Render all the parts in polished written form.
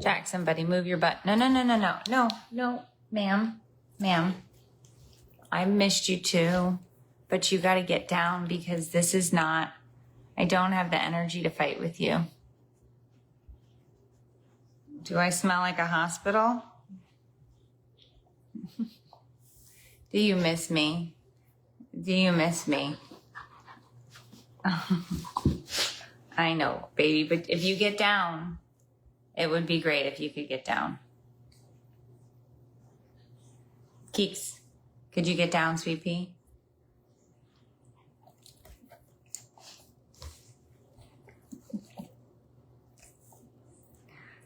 Jackson, buddy, move your butt. No, ma'am. I missed you too, but you got to get down because this is not, I don't have the energy to fight with you. Do I smell like a hospital? Do you miss me? Do you miss me? I know, baby, but if you get down, it would be great if you could get down. Keeks, could you get down, sweet pea?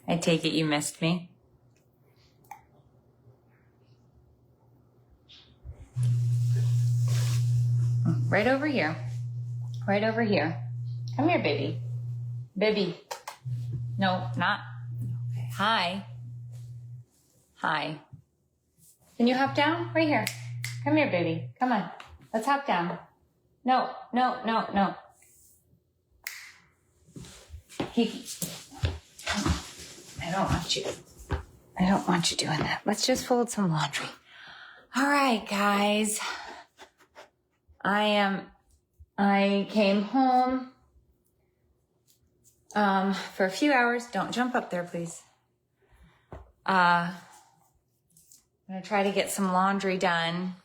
I take it you missed me. Right over here. Right over here. Come here, baby. Baby. No, not. Okay. Hi. Hi. Can you hop down? Right here. Come here, baby. Come on. Let's hop down. No. Kiki. I don't want you doing that. Let's just fold some laundry. All right, guys. I came home for a few hours. Don't jump up there, please. I'm going to try to get some laundry done.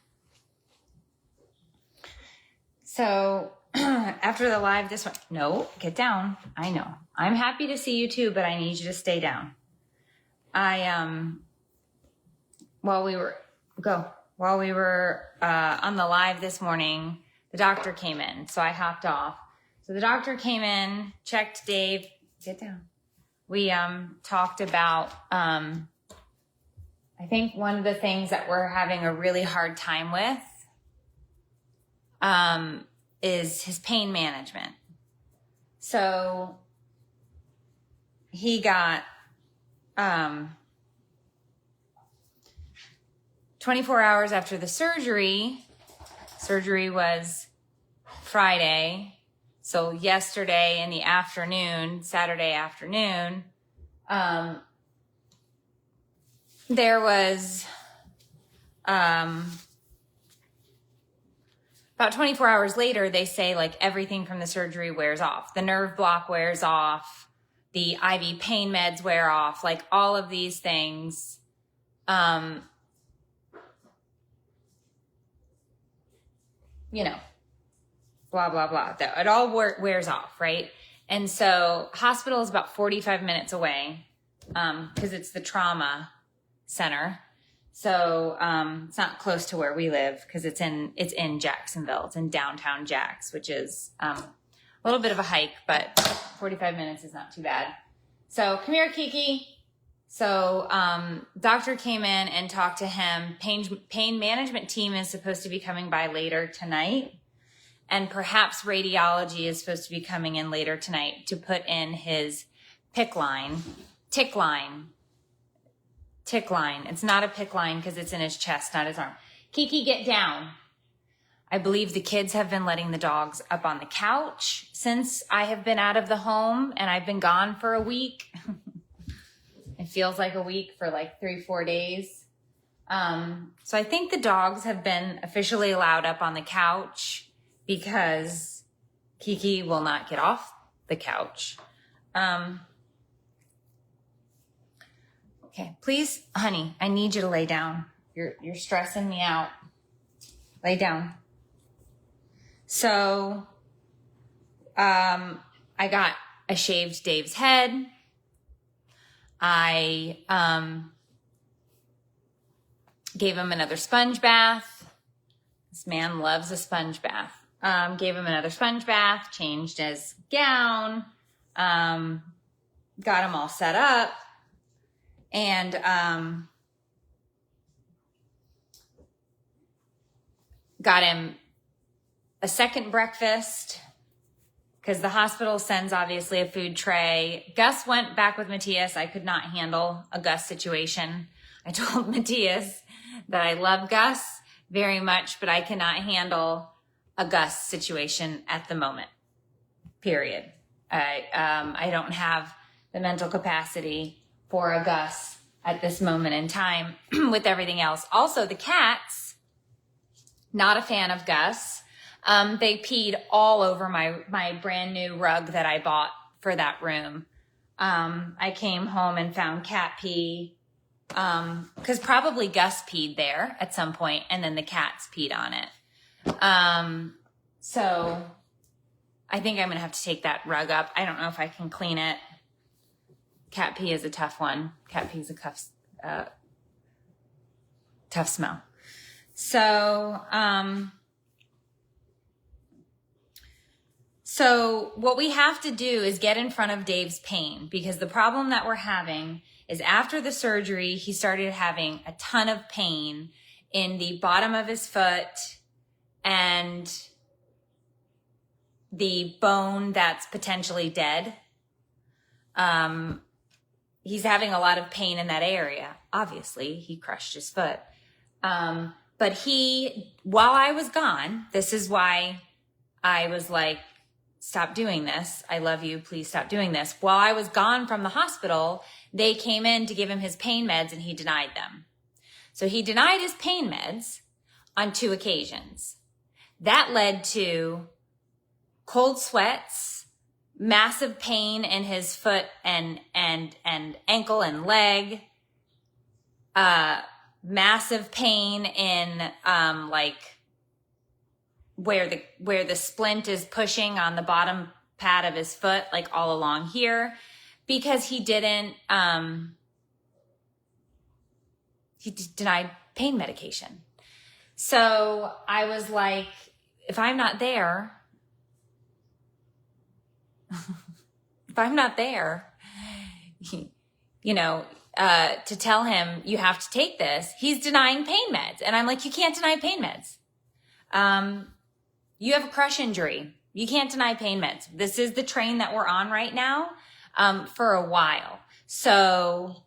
So after the live this one, no, get down. I know. I'm happy to see you too, but I need you to stay down. While we were on the live this morning, the doctor came in, so I hopped off. So the doctor came in, checked Dave. Get down. We talked about, I think one of the things that we're having a really hard time with is his pain management. So he got 24 hours after the surgery was Friday. So yesterday in the afternoon, Saturday afternoon, there was about 24 hours later, they say like everything from the surgery wears off. The nerve block wears off. The IV pain meds wear off. Like all of these things, blah, blah, blah. It all wears off, right? And so hospital is about 45 minutes away because it's the trauma center. So it's not close to where we live because it's in Jacksonville. It's in downtown Jax, which is a little bit of a hike, but 45 minutes is not too bad. So come here, Kiki. So doctor came in and talked to him. Pain management team is supposed to be coming by later tonight. And perhaps radiology is supposed to be coming in later tonight to put in his tick line. It's not a PICC line because it's in his chest, not his arm. Kiki, get down. I believe the kids have been letting the dogs up on the couch since I have been out of the home and I've been gone for a week. It feels like a week for like 3-4 days. So I think the dogs have been officially allowed up on the couch because Kiki will not get off the couch. Okay, please, honey, I need you to lay down. You're stressing me out. Lay down. So, I shaved Dave's head. I gave him another sponge bath. This man loves a sponge bath. Gave him another sponge bath, changed his gown, got him all set up, and got him a second breakfast because the hospital sends obviously a food tray. Gus went back with Matthias. I could not handle a Gus situation. I told Matthias that I love Gus very much, but I cannot handle a Gus situation at the moment, period. I don't have the mental capacity for a Gus at this moment in time with everything else. Also, the cats, not a fan of Gus. They peed all over my brand new rug that I bought for that room. I came home and found cat pee, cause probably Gus peed there at some point and then the cats peed on it. So I think I'm going to have to take that rug up. I don't know if I can clean it. Cat pee is a tough one. Cat pee is a tough smell. So what we have to do is get in front of Dave's pain, because the problem that we're having is after the surgery, he started having a ton of pain in the bottom of his foot and the bone that's potentially dead. He's having a lot of pain in that area. Obviously, he crushed his foot. But while I was gone, this is why I was like, stop doing this. I love you. Please stop doing this. While I was gone from the hospital, they came in to give him his pain meds and he denied them. So he denied his pain meds on 2 occasions. That led to cold sweats, massive pain in his foot and ankle and leg, massive pain in where the splint is pushing on the bottom pad of his foot, like all along here, because he didn't he denied pain medication. So I was like, if I'm not there, to tell him you have to take this, he's denying pain meds. And I'm like, you can't deny pain meds. You have a crush injury. You can't deny pain meds. This is the train that we're on right now, for a while. So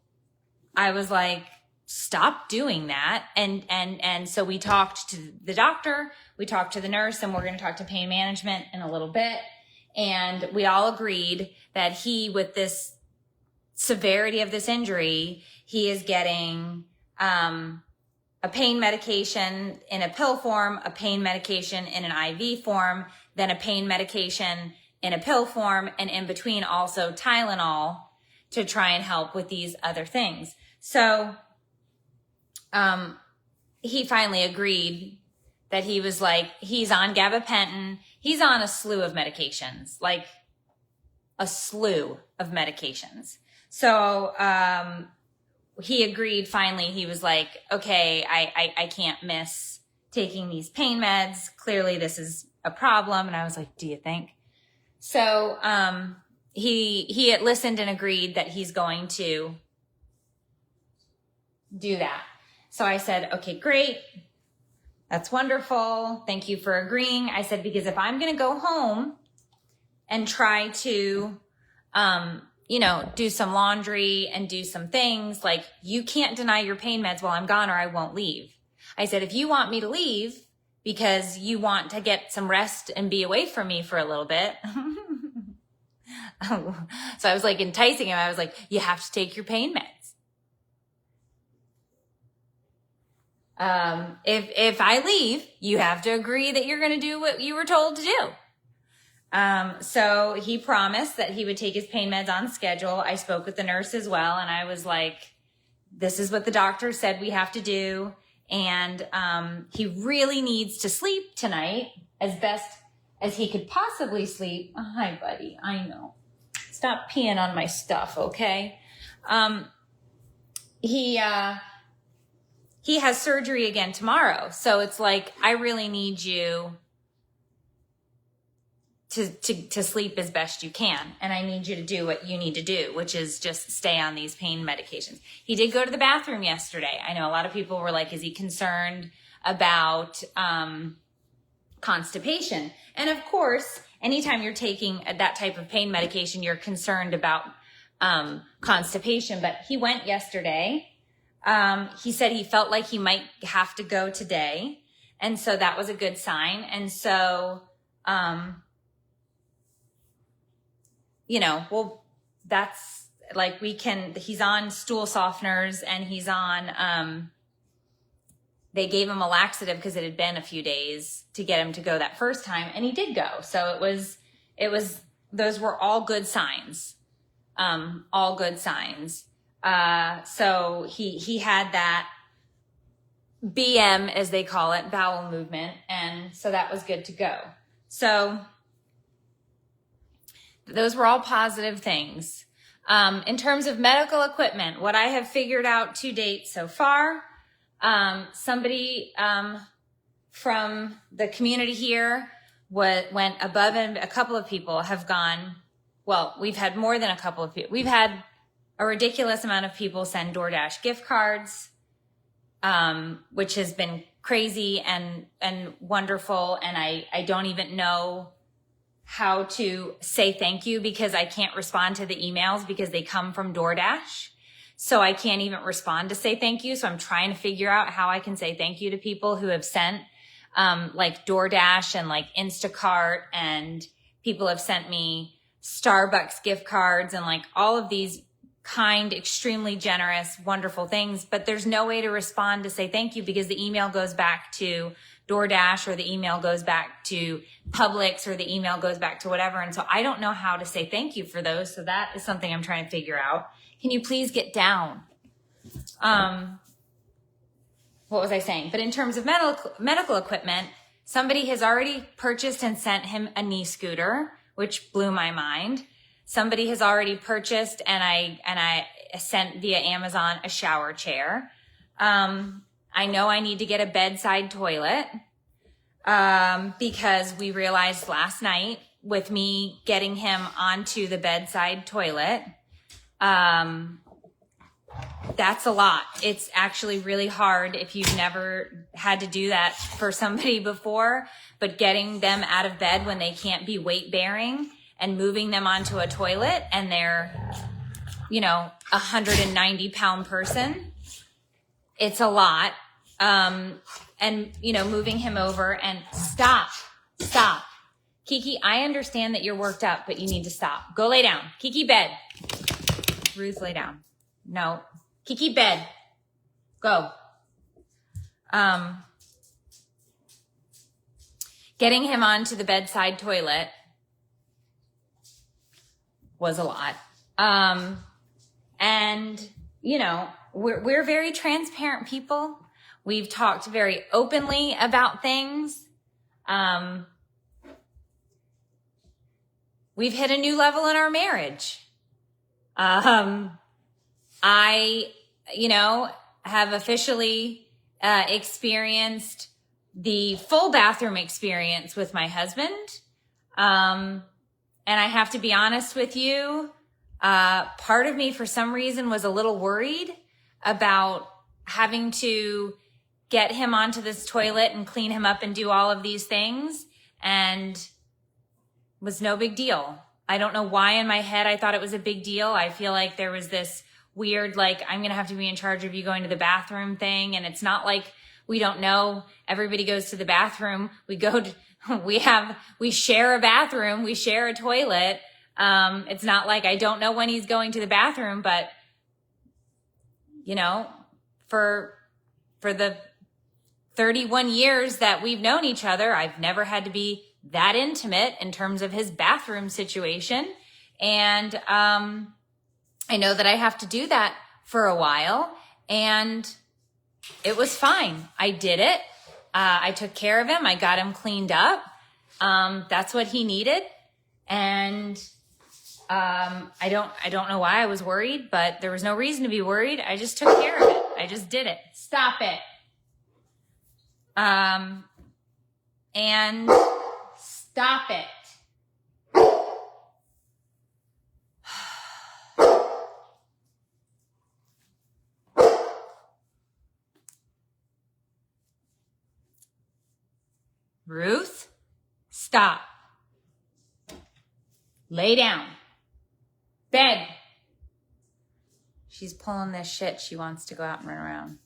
I was like, stop doing that. And so we talked to the doctor, we talked to the nurse, and we're going to talk to pain management in a little bit. And we all agreed that he, with this severity of this injury, he is getting, a pain medication in a pill form, a pain medication in an IV form, then a pain medication in a pill form, and in between also Tylenol to try and help with these other things. So, he finally agreed that he was like, he's on gabapentin. He's on a slew of medications, like a slew of medications. So, he agreed finally. He was like, okay, I can't miss taking these pain meds. Clearly this is a problem. And I was like, do you think? So, he had listened and agreed that he's going to do that. So I said, okay, great. That's wonderful. Thank you for agreeing. I said, because if I'm going to go home and try to, do some laundry and do some things, like, you can't deny your pain meds while I'm gone or I won't leave. I said, if you want me to leave because you want to get some rest and be away from me for a little bit. So I was like enticing him. I was like, you have to take your pain meds. If I leave, you have to agree that you're going to do what you were told to do. So he promised that he would take his pain meds on schedule. I spoke with the nurse as well. And I was like, this is what the doctor said we have to do. And, he really needs to sleep tonight as best as he could possibly sleep. Oh, hi, buddy. I know. Stop peeing on my stuff. Okay. He has surgery again tomorrow. So it's like, I really need you to sleep as best you can. And I need you to do what you need to do, which is just stay on these pain medications. He did go to the bathroom yesterday. I know a lot of people were like, is he concerned about, constipation? And of course, anytime you're taking that type of pain medication, you're concerned about, constipation. But he went yesterday. He said he felt like he might have to go today. And so that was a good sign. And so, well, that's like he's on stool softeners, and he's on, they gave him a laxative because it had been a few days to get him to go that first time. And he did go. So those were all good signs. All good signs. So he had that BM, as they call it, bowel movement. And so that was good to go. So those were all positive things. In terms of medical equipment, what I have figured out to date so far, somebody from the community here went above, and a couple of people have gone. Well, we've had more than a couple of people. We've had a ridiculous amount of people send DoorDash gift cards, which has been crazy and wonderful. And I don't even know how to say thank you, because I can't respond to the emails because they come from DoorDash. So I can't even respond to say thank you. So I'm trying to figure out how I can say thank you to people who have sent, like DoorDash and like Instacart, and people have sent me Starbucks gift cards and like all of these kind, extremely generous, wonderful things. But there's no way to respond to say thank you, because the email goes back to DoorDash, or the email goes back to Publix, or the email goes back to whatever. And so I don't know how to say thank you for those. So that is something I'm trying to figure out. Can you please get down? What was I saying? But in terms of medical equipment, somebody has already purchased and sent him a knee scooter, which blew my mind. Somebody has already purchased and I sent via Amazon a shower chair. I know I need to get a bedside toilet, because we realized last night with me getting him onto the bedside toilet, that's a lot. It's actually really hard if you've never had to do that for somebody before, but getting them out of bed when they can't be weight bearing and moving them onto a toilet, and they're, 190-pound person, it's a lot. And, moving him over and stop. Kiki, I understand that you're worked up, but you need to stop. Go lay down. Kiki, bed. Ruth, lay down. No. Kiki, bed. Go. Getting him onto the bedside toilet was a lot. And, we're very transparent people. We've talked very openly about things. We've hit a new level in our marriage. I, have officially experienced the full bathroom experience with my husband. And I have to be honest with you, part of me for some reason was a little worried about having to get him onto this toilet and clean him up and do all of these things, and was no big deal. I don't know why in my head I thought it was a big deal. I feel like there was this weird, like, I'm going to have to be in charge of you going to the bathroom thing. And it's not like we don't know. Everybody goes to the bathroom. We share a bathroom. We share a toilet. It's not like I don't know when he's going to the bathroom, but for the 31 years that we've known each other, I've never had to be that intimate in terms of his bathroom situation. And I know that I have to do that for a while, and it was fine. I did it. I took care of him. I got him cleaned up. That's what he needed. And I don't know why I was worried, but there was no reason to be worried. I just took care of it. I just did it. Stop it. And stop it. Ruth, stop. Lay down. Bed. She's pulling this shit. She wants to go out and run around.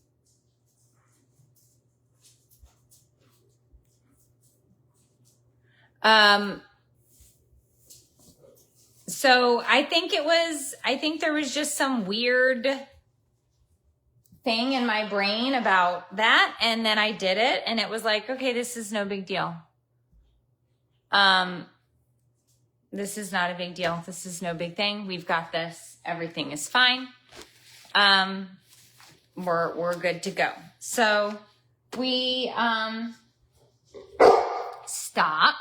So I think there was just some weird thing in my brain about that. And then I did it and it was like, okay, this is no big deal. This is not a big deal. This is no big thing. We've got this. Everything is fine. We're good to go. So we, stop.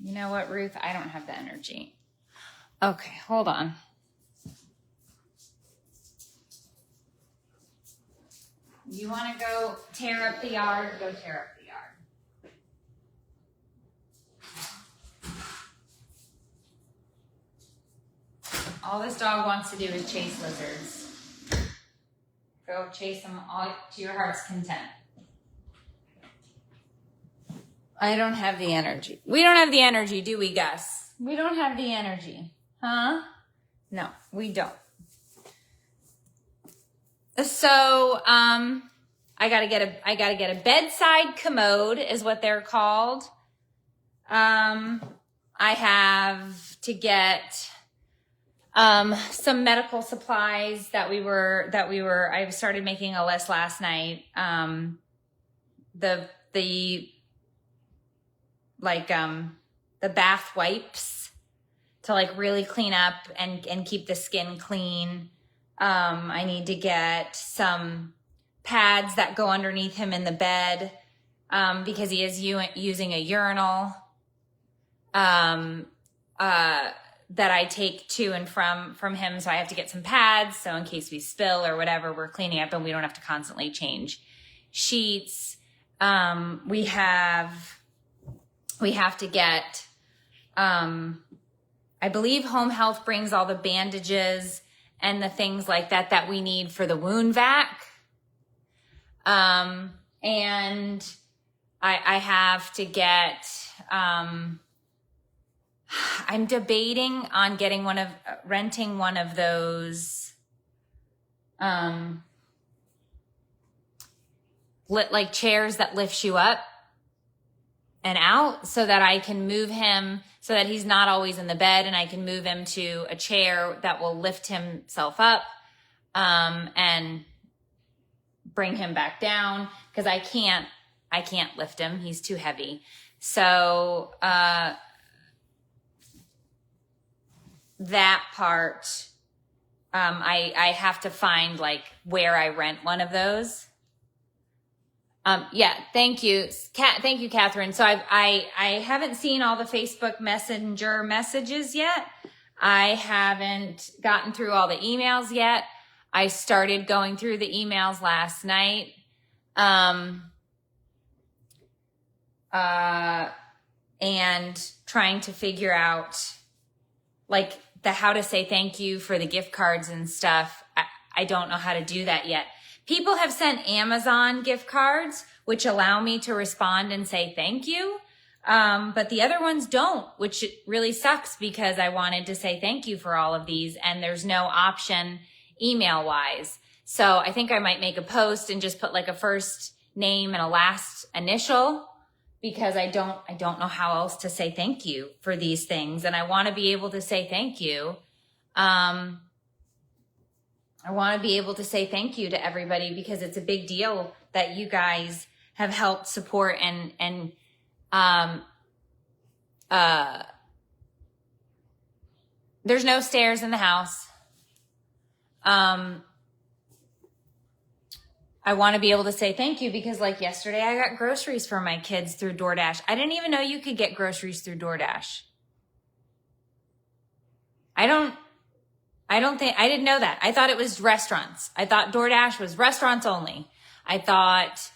You know what, Ruth? I don't have the energy. Okay, hold on. You want to go tear up the yard? Go tear up the yard. All this dog wants to do is chase lizards. Go chase them all to your heart's content. I don't have the energy. We don't have the energy, do we, Gus? We don't have the energy. Huh? No, we don't. So, I gotta get a bedside commode is what they're called. I have to get, some medical supplies I started making a list last night. The bath wipes to like really clean up and keep the skin clean. I need to get some pads that go underneath him in the bed, because he is using a urinal, that I take to and from him. So I have to get some pads. So in case we spill or whatever, we're cleaning up and we don't have to constantly change sheets. We have to get, I believe home health brings all the bandages and the things like that we need for the wound vac. And I have to get, I'm debating on renting one of those, like chairs that lifts you up and out so that I can move him so that he's not always in the bed and I can move him to a chair that will lift himself up, and bring him back down because I can't lift him. He's too heavy. So, that part, I have to find like where I rent one of those. Yeah, thank you. Thank you, Catherine. So I haven't seen all the Facebook Messenger messages yet. I haven't gotten through all the emails yet. I started going through the emails last night. And trying to figure out like how to say thank you for the gift cards and stuff. I don't know how to do that yet. People have sent Amazon gift cards, which allow me to respond and say thank you. But the other ones don't, which really sucks because I wanted to say thank you for all of these and there's no option email wise. So I think I might make a post and just put like a first name and a last initial because I don't know how else to say thank you for these things. And I want to be able to say thank you. I want to be able to say thank you to everybody because it's a big deal that you guys have helped support and there's no stairs in the house. I want to be able to say thank you because like yesterday I got groceries for my kids through DoorDash. I didn't even know you could get groceries through DoorDash. I didn't know that. I thought it was restaurants. I thought DoorDash was restaurants only. I thought,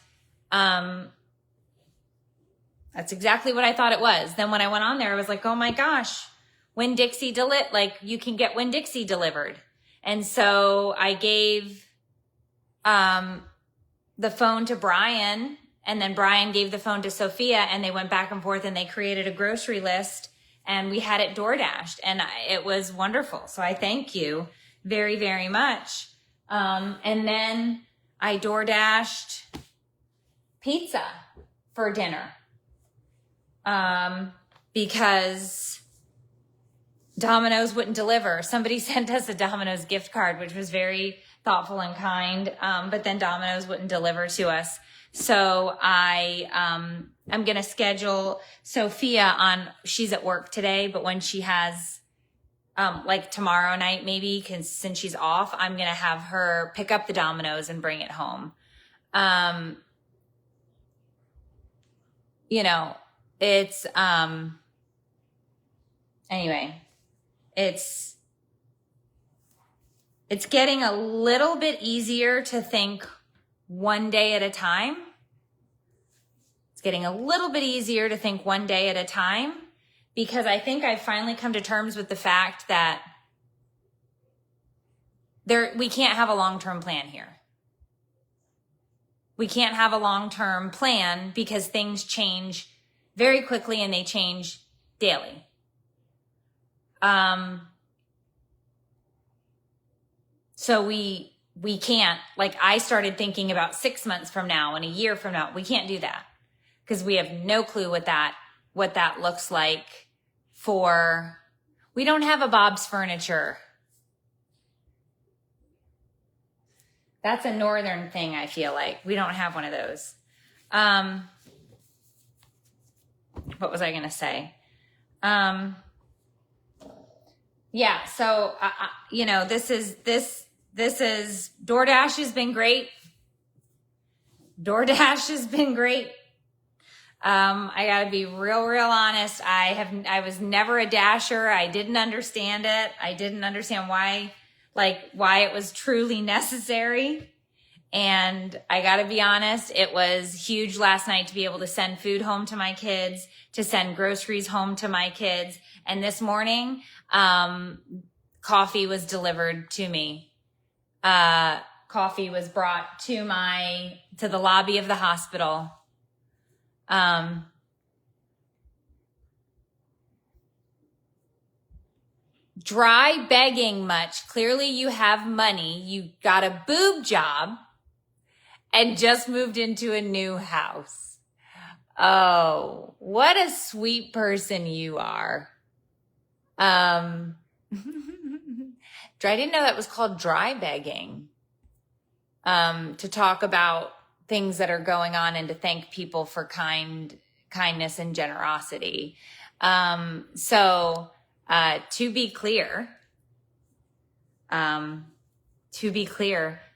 that's exactly what I thought it was. Then when I went on there, I was like, oh my gosh, Winn-Dixie you can get Winn-Dixie delivered. And so I gave, the phone to Brian and then Brian gave the phone to Sophia and they went back and forth and they created a grocery list and we had it DoorDashed and it was wonderful. So I thank you very, very much. And then I DoorDashed pizza for dinner. because Domino's wouldn't deliver. Somebody sent us a Domino's gift card, which was very thoughtful and kind, but then Domino's wouldn't deliver to us. So I'm going to schedule Sophia on, she's at work today, but when she has, like tomorrow night, maybe, since she's off, I'm going to have her pick up the Domino's and bring it home. You know, it's, anyway, it's getting a little bit easier to think one day at a time. It's getting a little bit easier to think one day at a time, because I think I've finally come to terms with the fact that we can't have a long-term plan here. We can't have a long-term plan because things change very quickly and they change daily. So we can't, like, I started thinking about 6 months from now and a year from now. We can't do that because we have no clue what that looks like we don't have a Bob's Furniture. That's a northern thing, I feel like. We don't have one of those. What was I going to say? Yeah, so, you know, this is DoorDash has been great. DoorDash has been great. I gotta be real honest. I was never a dasher. I didn't understand it. I didn't understand why it was truly necessary. And I gotta be honest, it was huge last night to be able to send food home to my kids, to send groceries home to my kids. And this morning, coffee was delivered to me. Coffee was brought to the lobby of the hospital. Dry begging much. Clearly you have money. You got a boob job and just moved into a new house. Oh, what a sweet person you are. I didn't know that was called dry begging. To talk about things that are going on and to thank people for kindness and generosity. So to be clear,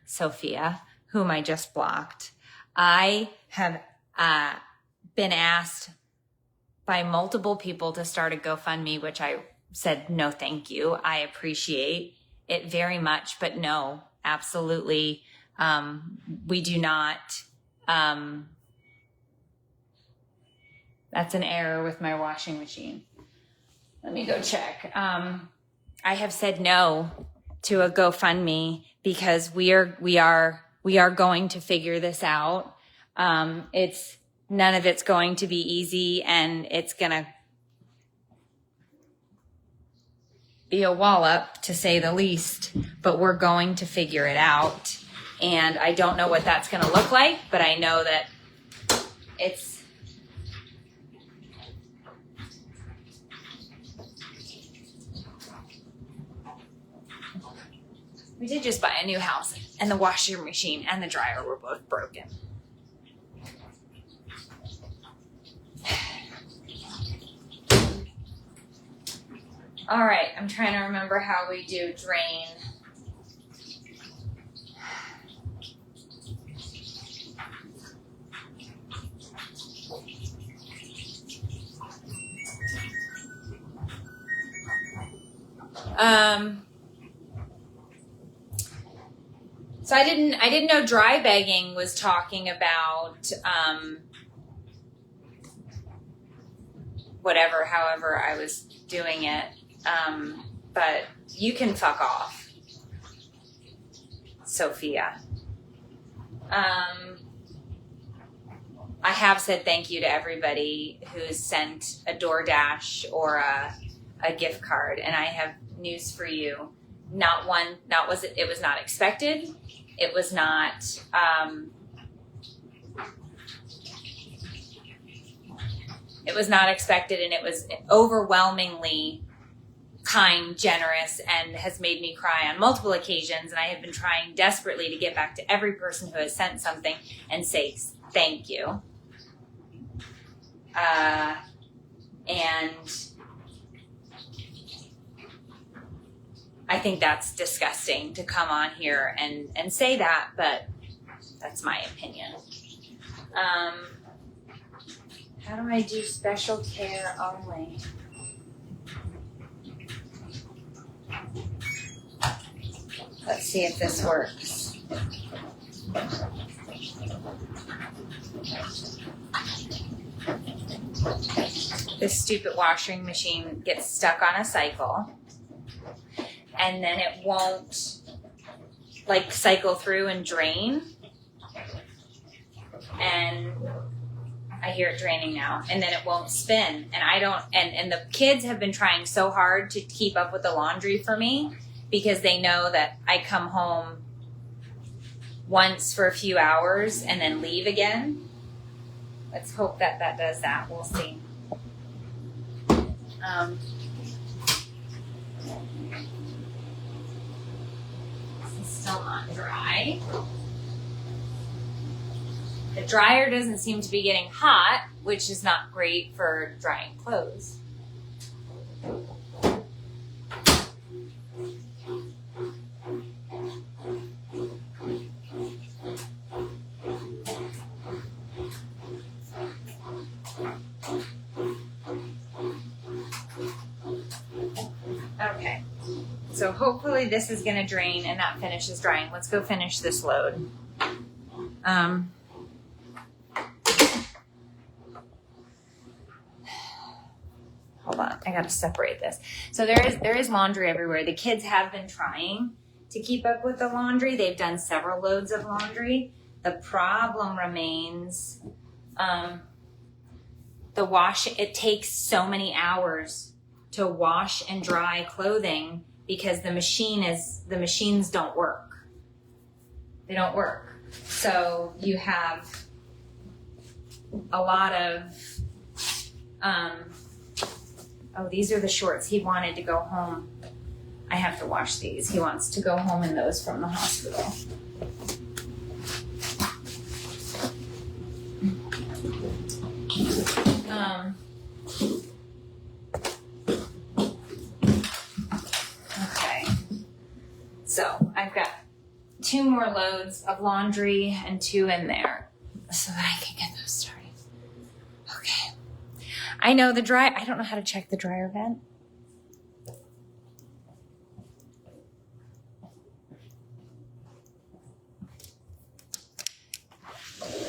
Sophia, whom I just blocked, I have been asked by multiple people to start a GoFundMe, which I said, no, thank you. I appreciate it very much, but no, absolutely. We do not, that's an error with my washing machine. Let me go check. I have said no to a GoFundMe because we are going to figure this out. None of it's going to be easy, and it's going to be a wallop, to say the least, but we're going to figure it out. And I don't know what that's going to look like, but I know that we did just buy a new house, and the washer machine and the dryer were both broken. All right, I'm trying to remember how we do drain. So I didn't know dry begging was talking about, however I was doing it. But you can fuck off, Sophia. I have said thank you to everybody who's sent a DoorDash or a gift card, and I have news for you. It was not expected. It was It was not expected, and it was overwhelmingly kind, generous, and has made me cry on multiple occasions. And I have been trying desperately to get back to every person who has sent something and say thank you. And I think that's disgusting to come on here and say that, but that's my opinion. How do I do special care only? Let's see if this works. This stupid washing machine gets stuck on a cycle, and then it won't like cycle through and drain. And I hear it draining now, and then it won't spin. And I don't, and the kids have been trying so hard to keep up with the laundry for me, because they know that I come home once for a few hours and then leave again. Let's hope that that does that. We'll see. This is still not dry. The dryer doesn't seem to be getting hot, which is not great for drying clothes. Okay, so hopefully this is going to drain and that finishes drying. Let's go finish this load. Hold on, I got to separate this. So there is laundry everywhere. The kids have been trying to keep up with the laundry. They've done several loads of laundry. The problem remains the wash. It takes so many hours to wash and dry clothing because the machines don't work. They don't work. So you have a lot of, oh, these are the shorts. He wanted to go home. I have to wash these. He wants to go home in those from the hospital. Okay. So I've got 2 more loads of laundry and 2 in there so that I can get those started. Okay. I know the dryer, I don't know how to check the dryer vent.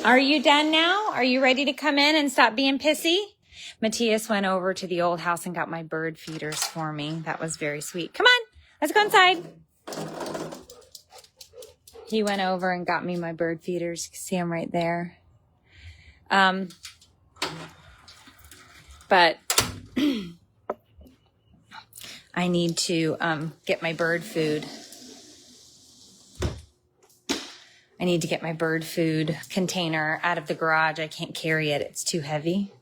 Are you done now? Are you ready to come in and stop being pissy? Matthias went over to the old house and got my bird feeders for me. That was very sweet. Come on, let's go inside. He went over and got me my bird feeders. You can see them right there. But I need to get my bird food. I need to get my bird food container out of the garage. I can't carry it. It's too heavy.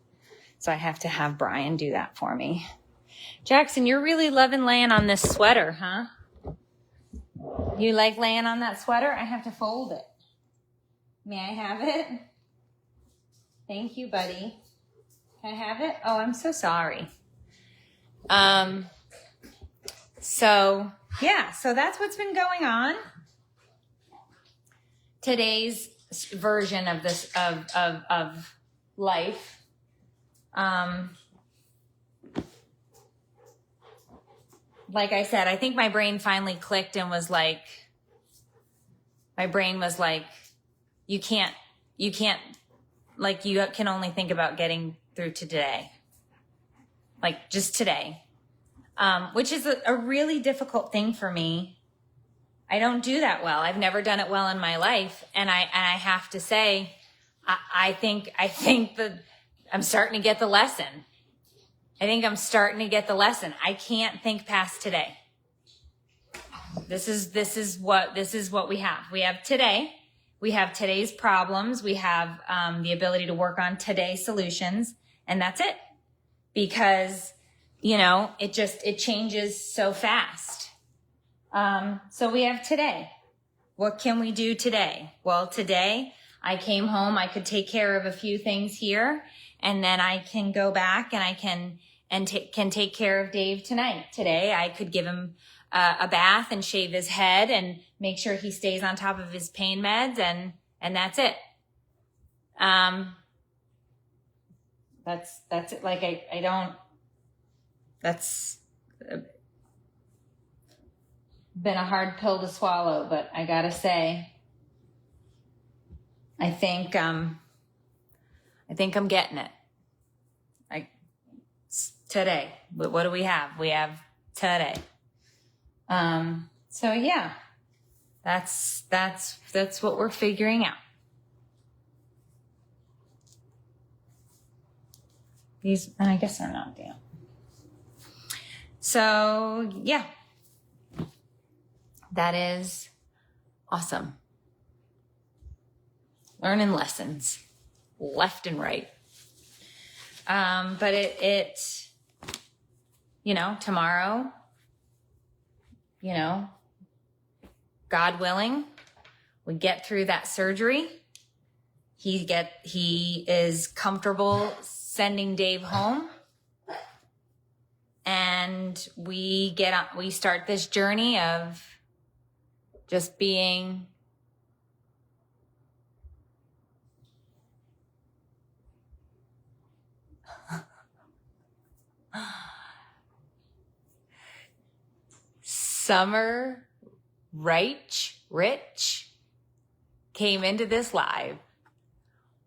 So I have to have Brian do that for me. Jackson, you're really loving laying on this sweater, huh? You like laying on that sweater? I have to fold it. May I have it? Thank you, buddy. Can I have it? Oh, I'm so sorry. So that's what's been going on. Today's version of this of life. Like I said, I think my brain finally clicked and was like, you can only think about getting through to today. Like just today. Which is a really difficult thing for me. I don't do that well. I've never done it well in my life. And I have to say, I think that I'm starting to get the lesson. I can't think past today. This is what we have. We have today. We have today's problems. We have the ability to work on today's solutions, and that's it. because, it changes so fast. So we have today. What can we do today? Well, today I came home. I could take care of a few things here, and then I can go back and I can take care of Dave tonight. Today I could give him a bath and shave his head and make sure he stays on top of his pain meds, and that's it. That's it. Like I don't, that's been a hard pill to swallow, but I gotta say, I think I'm getting it. Like today, what do we have? We have today. So yeah, that's what we're figuring out. These, and I guess they're not damn. So yeah, that is awesome. Learning lessons left and right. But it, tomorrow, God willing, we get through that surgery. He is comfortable sending Dave home, and we start this journey of just being Summer Rich came into this live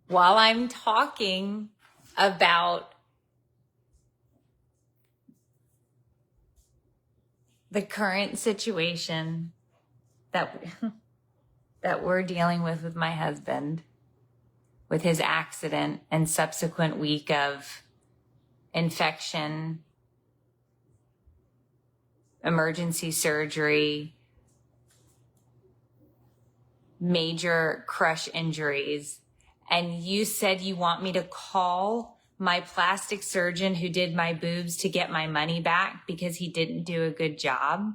while I'm talking about the current situation that we're dealing with my husband, with his accident and subsequent week of infection, emergency surgery, major crush injuries. And you said you want me to call my plastic surgeon who did my boobs to get my money back because he didn't do a good job.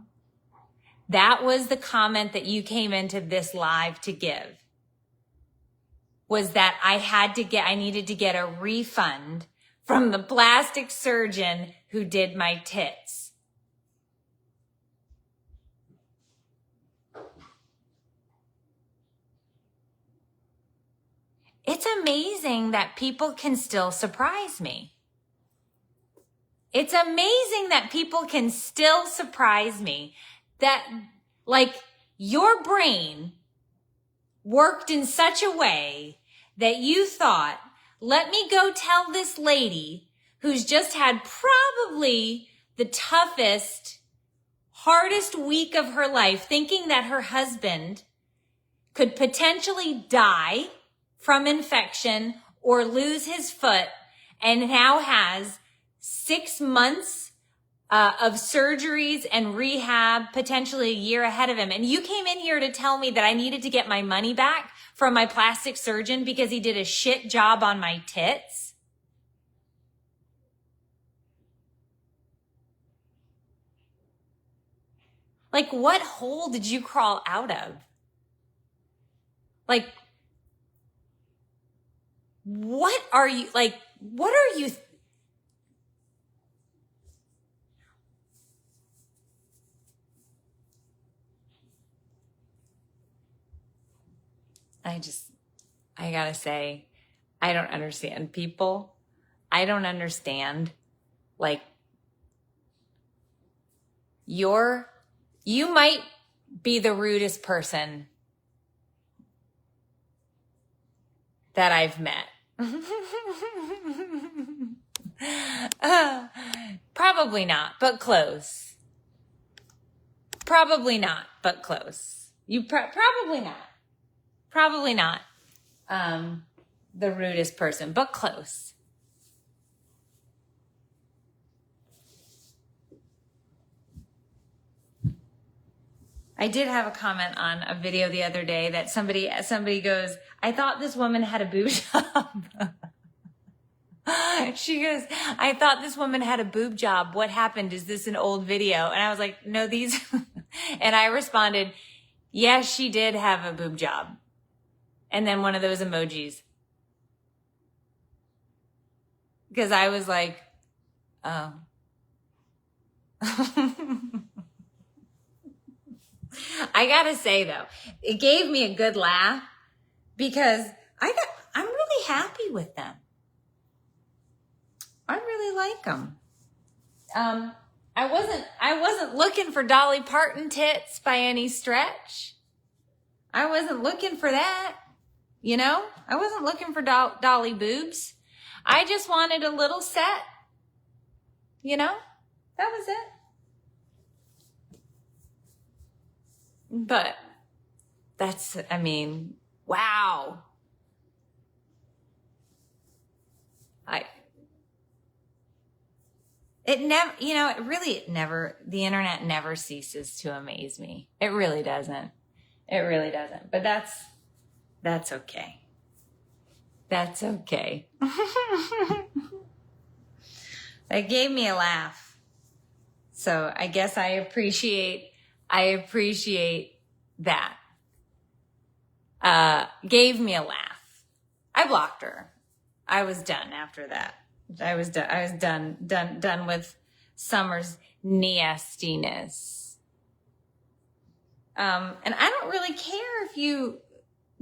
That was the comment that you came into this live to give, was that I needed to get a refund from the plastic surgeon who did my tits. It's amazing that people can still surprise me. It's amazing that people can still surprise me. That, like, your brain worked in such a way that you thought, let me go tell this lady who's just had probably the toughest, hardest week of her life, thinking that her husband could potentially die from infection or lose his foot, and now has 6 months of surgeries and rehab, potentially a year ahead of him. And you came in here to tell me that I needed to get my money back from my plastic surgeon because he did a shit job on my tits? Like, what hole did you crawl out of? Like, what are you I gotta say, I don't understand people. I don't understand, like, you might be the rudest person that I've met. Probably not, but close. Probably not, but close. Probably not. The rudest person, but close. I did have a comment on a video the other day that somebody goes, I thought this woman had a boob job. She goes, I thought this woman had a boob job. What happened? Is this an old video? And I was like, no, these. And I responded, yes, she did have a boob job. And then one of those emojis. Because I was like, oh. I gotta say though, it gave me a good laugh because I'm really happy with them. I really like them. I wasn't looking for Dolly Parton tits by any stretch. I wasn't looking for that. You know, I wasn't looking for Dolly boobs. I just wanted a little set. You know, that was it. But that's, I mean, wow. It never, you know, the internet never ceases to amaze me. It really doesn't. It really doesn't. But that's okay. That's okay. That gave me a laugh. So I guess I appreciate that. Gave me a laugh. I blocked her. I was done after that. I was done with Summer's nastiness. And I don't really care if you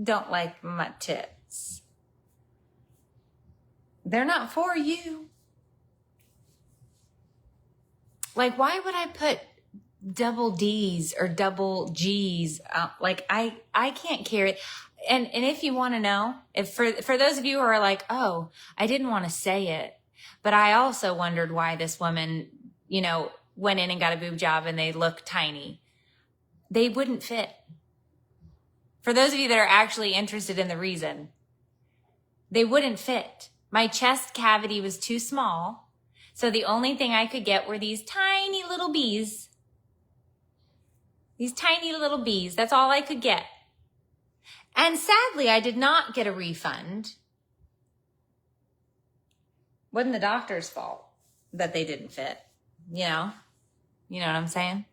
don't like my tits. They're not for you. Like, why would I put double D's or double G's? Like, I can't carry. And if you want to know, if for those of you who are like, oh, I didn't want to say it, but I also wondered why this woman, you know, went in and got a boob job and they look tiny. They wouldn't fit. For those of you that are actually interested in the reason, they wouldn't fit. My chest cavity was too small. So the only thing I could get were these tiny little bees. These tiny little bees. That's all I could get. And sadly, I did not get a refund. Wasn't the doctor's fault that they didn't fit. You know? You know what I'm saying?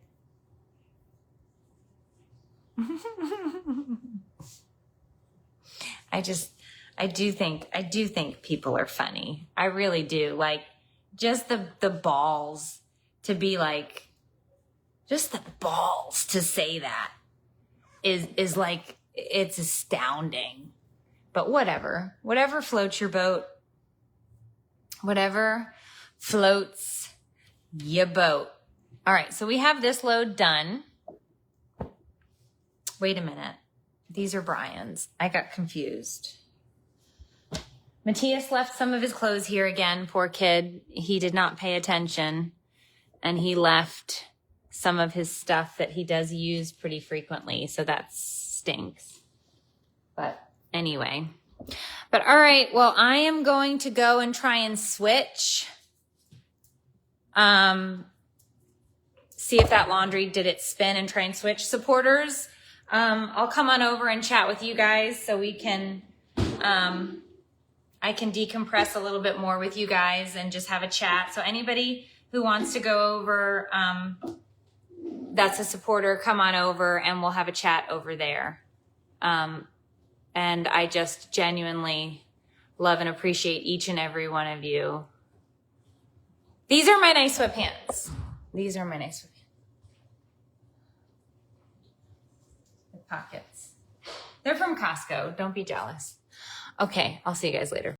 I do think people are funny. I really do. Like, just the balls to be like, just the balls to say that is like, it's astounding. But whatever floats your boat, whatever floats your boat. All right, so we have this load done. Wait a minute. These are Brian's. I got confused. Matthias left some of his clothes here again. Poor kid. He did not pay attention. And he left some of his stuff that he does use pretty frequently. So that stinks. But anyway. But all right. Well, I am going to go and try and switch. See if that laundry did it spin and try and switch. Supporters, I'll come on over and chat with you guys so we can, I can decompress a little bit more with you guys and just have a chat. So anybody who wants to go over, that's a supporter, come on over and we'll have a chat over there. And I just genuinely love and appreciate each and every one of you. These are my nice sweatpants. These are my nice sweatpants. With pockets. They're from Costco. Don't be jealous. Okay, I'll see you guys later.